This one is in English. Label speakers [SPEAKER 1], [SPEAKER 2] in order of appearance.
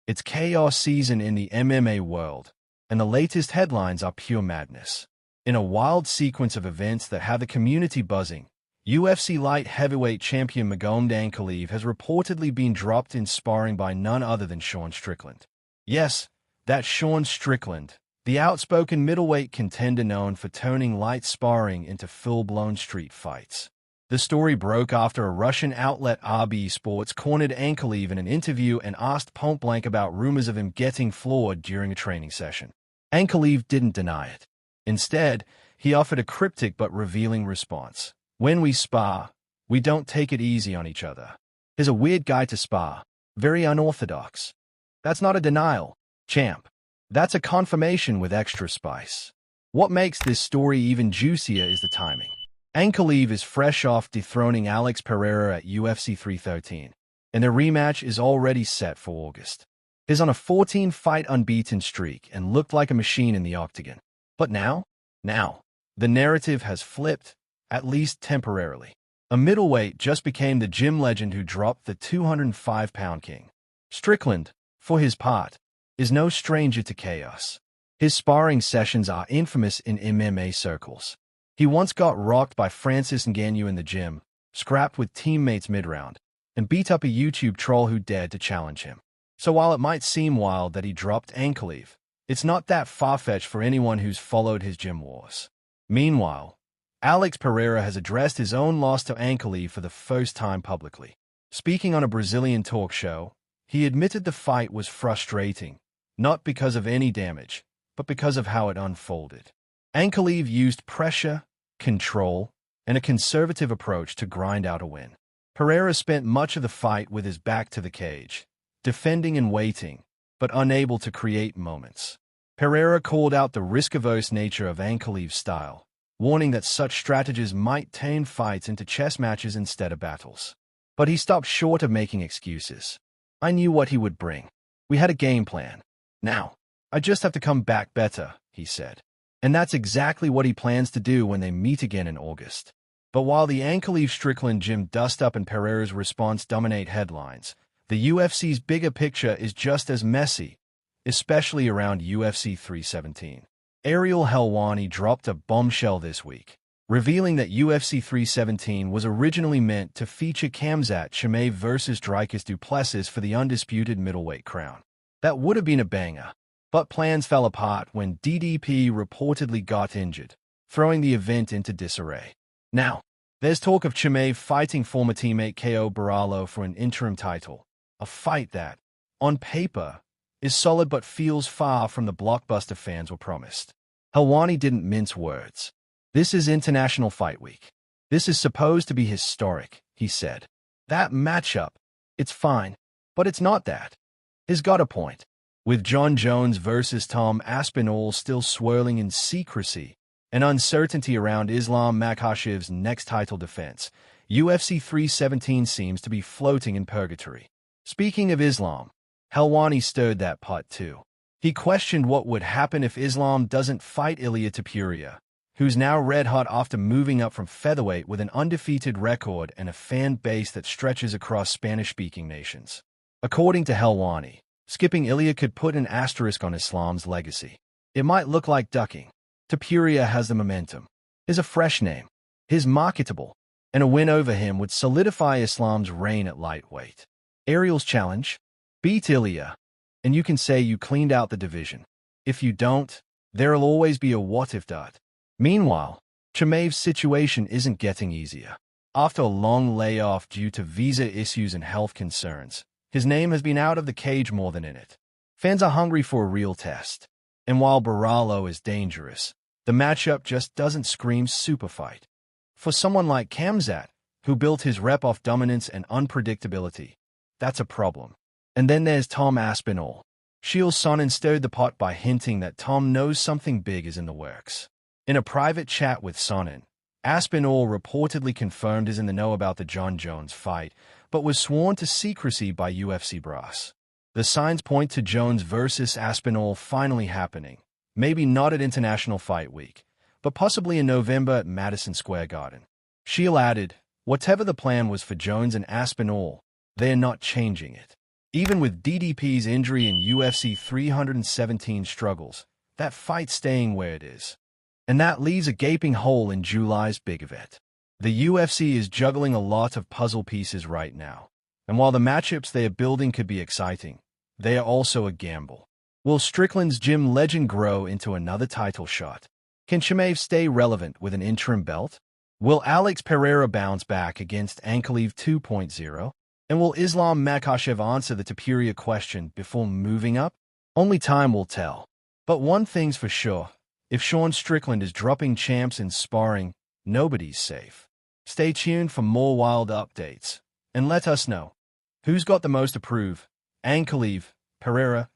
[SPEAKER 1] It's chaos season in the MMA world, and the latest headlines are pure madness. In a wild sequence of events that have the community buzzing, UFC light heavyweight champion Madomed Ankalaev has reportedly been dropped in sparring by none other than Strickland. Yes, that's Strickland, the outspoken middleweight contender known for turning light sparring into full-blown street fights. The story broke after a Russian outlet RB Sports cornered Ankalaev in an interview and asked point-blank about rumors of him getting floored during a training session. Ankalaev didn't deny it. Instead, he offered a cryptic but revealing response. "When we spar, we don't take it easy on each other. He's a weird guy to spar. Very unorthodox." That's not a denial, champ. That's a confirmation with extra spice. What makes this story even juicier is the timing. Ankalaev is fresh off dethroning Pereira at UFC 313, and their rematch is already set for August. He's on a 14-fight unbeaten streak and looked like a machine in the octagon. But now, the narrative has flipped, at least temporarily. A middleweight just became the gym legend who dropped the 205-pound king. Strickland, for his part, is no stranger to chaos. His sparring sessions are infamous in MMA circles. He once got rocked by Francis Ngannou in the gym, scrapped with teammates mid-round, and beat up a YouTube troll who dared to challenge him. So while it might seem wild that he dropped Ankalaev, it's not that far-fetched for anyone who's followed his gym wars. Meanwhile, Pereira has addressed his own loss to Ankalaev for the first time publicly. Speaking on a Brazilian talk show, he admitted the fight was frustrating, not because of any damage, but because of how it unfolded. Ankalaev used pressure, control, and a conservative approach to grind out a win. Pereira spent much of the fight with his back to the cage, defending and waiting, but unable to create moments. Pereira called out the risk-averse nature of Ankalaev's style, warning that such strategies might turn fights into chess matches instead of battles. But he stopped short of making excuses. "I knew what he would bring. We had a game plan. Now, I just have to come back better," he said. And that's exactly what he plans to do when they meet again in August. But while the Ankalaev-Strickland gym dust-up and Pereira's response dominate headlines, the UFC's bigger picture is just as messy, especially around UFC 317. Ariel Helwani dropped a bombshell this week, revealing that UFC 317 was originally meant to feature Khamzat Chimaev versus Dricus du Plessis for the undisputed middleweight crown. That would have been a banger. But plans fell apart when DDP reportedly got injured, throwing the event into disarray. Now, there's talk of Chimaev fighting former teammate Ko Baralo for an interim title, a fight that, on paper, is solid but feels far from the blockbuster fans were promised. Helwani didn't mince words. "This is International Fight Week. This is supposed to be historic," he said. "That matchup, it's fine, but it's not that." He's got a point. With Jon Jones versus Tom Aspinall still swirling in secrecy and uncertainty around Islam Makhachev's next title defense, UFC 317 seems to be floating in purgatory. Speaking of Islam, Helwani stirred that pot too. He questioned what would happen if Islam doesn't fight Ilia Topuria, who's now red-hot after moving up from featherweight with an undefeated record and a fan base that stretches across Spanish-speaking nations. According to Helwani, skipping Ilia could put an asterisk on Islam's legacy. It might look like ducking. Topuria has the momentum. He's a fresh name. He's marketable. And a win over him would solidify Islam's reign at lightweight. Ariel's challenge? Beat Ilia, and you can say you cleaned out the division. If you don't, there'll always be a what-if dot. Meanwhile, Chimaev's situation isn't getting easier. After a long layoff due to visa issues and health concerns, his name has been out of the cage more than in it. Fans are hungry for a real test. And while Baralo is dangerous, the matchup just doesn't scream super fight. For someone like Khamzat, who built his rep off dominance and unpredictability, that's a problem. And then there's Tom Aspinall. Chael Sonnen stirred the pot by hinting that Tom knows something big is in the works. In a private chat with Sonnen, Aspinall reportedly confirmed he's in the know about the Jon Jones fight, but was sworn to secrecy by UFC brass. The signs point to Jones versus Aspinall finally happening, maybe not at International Fight Week, but possibly in November at Madison Square Garden. Chael added, "Whatever the plan was for Jones and Aspinall, they're not changing it." Even with DDP's injury and UFC 317 struggles, that fight's staying where it is. And that leaves a gaping hole in July's big event. The UFC is juggling a lot of puzzle pieces right now. And while the matchups they are building could be exciting, they are also a gamble. Will Strickland's gym legend grow into another title shot? Can Chimaev stay relevant with an interim belt? Will Alex Pereira bounce back against Ankalaev 2.0? And will Islam Makhachev answer the Pereira question before moving up? Only time will tell. But one thing's for sure, if Sean Strickland is dropping champs in sparring, nobody's safe. Stay tuned for more wild updates, and let us know who's got the most to prove, Ankalaev, Pereira,